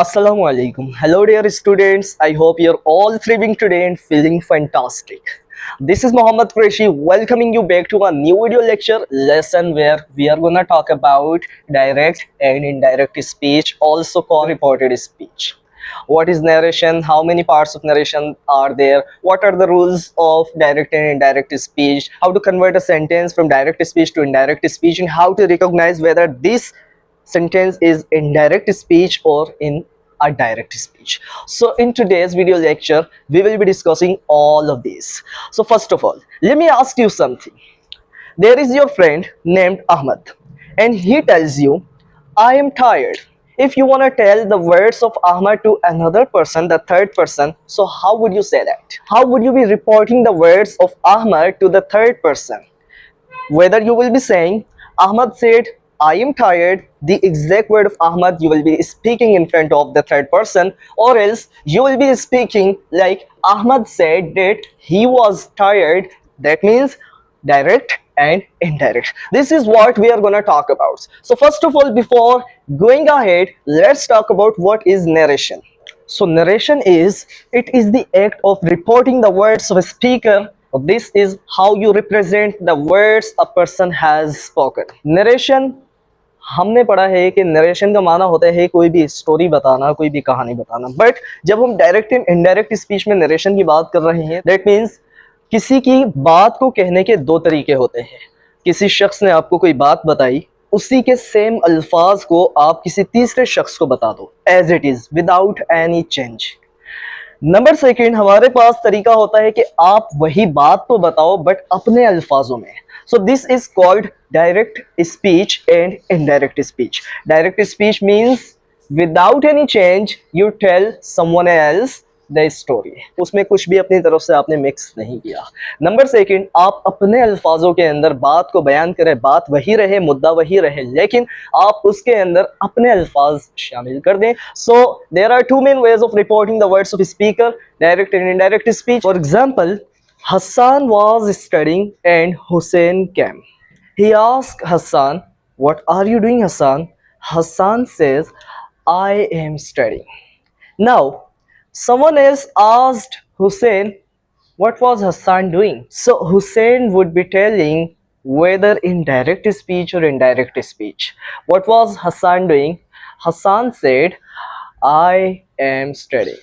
Assalamu alaikum. Hello, dear students. I hope you're all thriving today and feeling fantastic. This is Mohammed Qureshi welcoming you back to a new video lecture lesson where we are gonna talk about direct and indirect speech, also called reported speech. What is narration? How many parts of narration are there? What are the rules of direct and indirect speech? How to convert a sentence from direct speech to indirect speech, and how to recognize whether this sentence is indirect speech or in a direct speech. So in today's video lecture we will be discussing all of these. So first of all, let me ask you something. There is your friend named Ahmad and he tells you, I am tired. If you want to tell the words of Ahmad to another person, the third person, so how would you say that? How would you be reporting the words of Ahmad to the third person? Whether you will be saying Ahmad said I am tired, the exact word of Ahmad you will be speaking in front of the third person, or else you will be speaking like Ahmad said that he was tired. That means direct and indirect. This is what we are going to talk about. So first of all, before going ahead, let's talk about what is narration. So narration is, it is the act of reporting the words of a speaker. This is how you represent the words a person has spoken. Narration, हमने पढ़ा है कि narration का माना होता है कोई भी स्टोरी बताना, कोई भी कहानी बताना. बट जब हम डायरेक्ट एंड इनडायरेक्ट स्पीच में नरेशन की बात कर रहे हैं, दैट मीन्स किसी की बात को कहने के दो तरीके होते हैं. किसी शख्स ने आपको कोई बात बताई, उसी के सेम अल्फाज को आप किसी तीसरे शख्स को बता दो as it is without any change. Number second, हमारे पास तरीका होता है कि आप वही बात तो बताओ बट अपने अल्फाजों में. So this is called direct speech and indirect speech. Direct speech means without any change you tell someone else the story. उसमें कुछ भी अपनी तरफ से आपने मिक्स नहीं किया. नंबर सेकंड, आप अपने अल्फाजों के अंदर बात को बयान करें, बात वही रहे, मुद्दा वही रहे, लेकिन आप उसके अंदर अपने अल्फाज शामिल कर दें. So there are two main ways of reporting the words of a speaker, direct and indirect speech. For example, Hassan was studying and Hussein came. He asked Hassan, what are you doing, Hassan? Hassan says, I am studying. Now, someone else asked Hussein, what was Hassan doing? So Hussein would be telling whether in direct speech or indirect speech. What was Hassan doing? Hassan said, I am studying.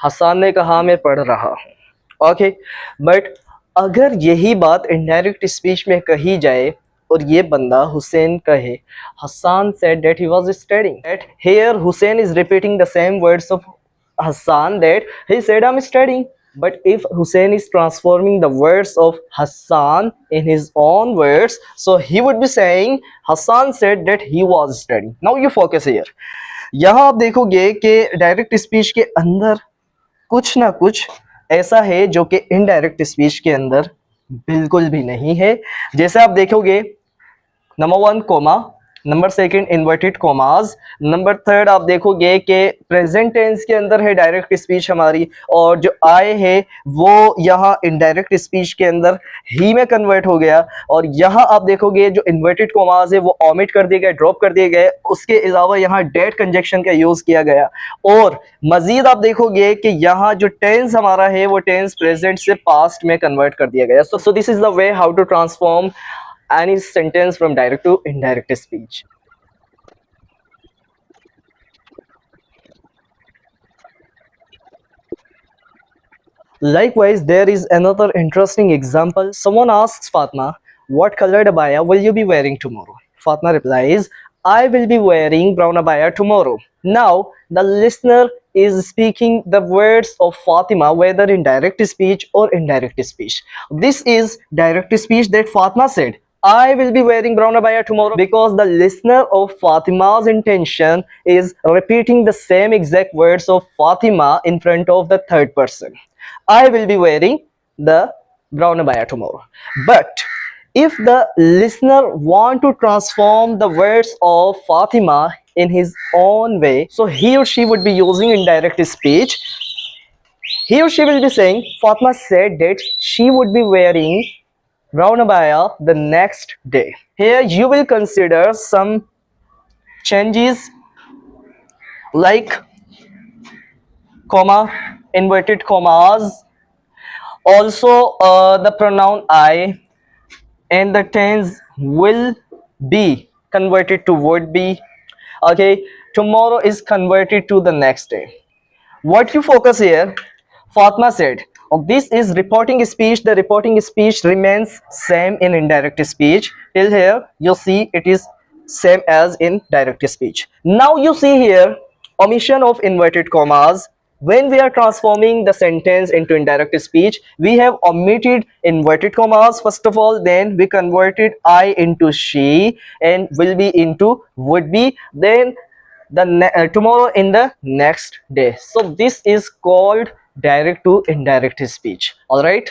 Hassan ने कहा मैं पढ़ रहा हूँ. Okay, but अगर यही बात indirect speech में कही जाए और ये बंदा हुसैन कहे, Hasan said that he was studying, that here Hussain is repeating the same words of Hasan that he said I am studying. But if Hussein is transforming the words of Hassan in his own words, so he would be saying Hassan said that he was studying. Now you focus here. यहाँ आप देखोगे कि direct speech के अंदर कुछ ना कुछ ऐसा है जो कि इनडायरेक्ट स्पीच के अंदर बिल्कुल भी नहीं है. जैसे आप देखोगे, number one comma, number second inverted commas, number third आप देखोगे कि प्रेजेंट टेंस के अंदर है डायरेक्ट स्पीच हमारी, और जो आए है वो यहाँ इनडायरेक्ट स्पीच के अंदर ही में कन्वर्ट हो गया. और यहाँ आप देखोगे जो इन्वर्टेड कोमास है वो ओमिट कर दिए गए, ड्रॉप कर दिए गए. उसके अलावा यहाँ डेट कंजक्शन का यूज किया गया. और मजीद आप देखोगे कि यहाँ जो टेंस हमारा है वो टेंस प्रेजेंट से पास्ट में कन्वर्ट कर दिया गया. So this is the way how to transform any sentence from direct to indirect speech. Likewise, there is another interesting example. Someone asks Fatma, what colored abaya will you be wearing tomorrow? Fatma replies, I will be wearing brown abaya tomorrow. Now the listener is speaking the words of Fatima whether in direct speech or indirect speech. This is direct speech that Fatima said, I will be wearing brown abaya tomorrow, because the listener of Fatima's intention is repeating the same exact words of Fatima in front of the third person. I will be wearing the brown abaya tomorrow. But if the listener want to transform the words of Fatima in his own way, so he or she would be using indirect speech. He or she will be saying, Fatima said that she would be wearing brown abaya the next day. Here you will consider some changes, like comma, inverted commas. Also, the pronoun I and the tense will be converted to would be. Okay, tomorrow is converted to the next day. What you focus here, Fatma said, oh, this is reporting speech. The reporting speech remains same in indirect speech. Till here you see it is same as in direct speech. Now you see here omission of inverted commas. When we are transforming the sentence into indirect speech, we have omitted inverted commas first of all, then we converted I into she and will be into would be, then tomorrow in the next day. So this is called direct to indirect speech. All right.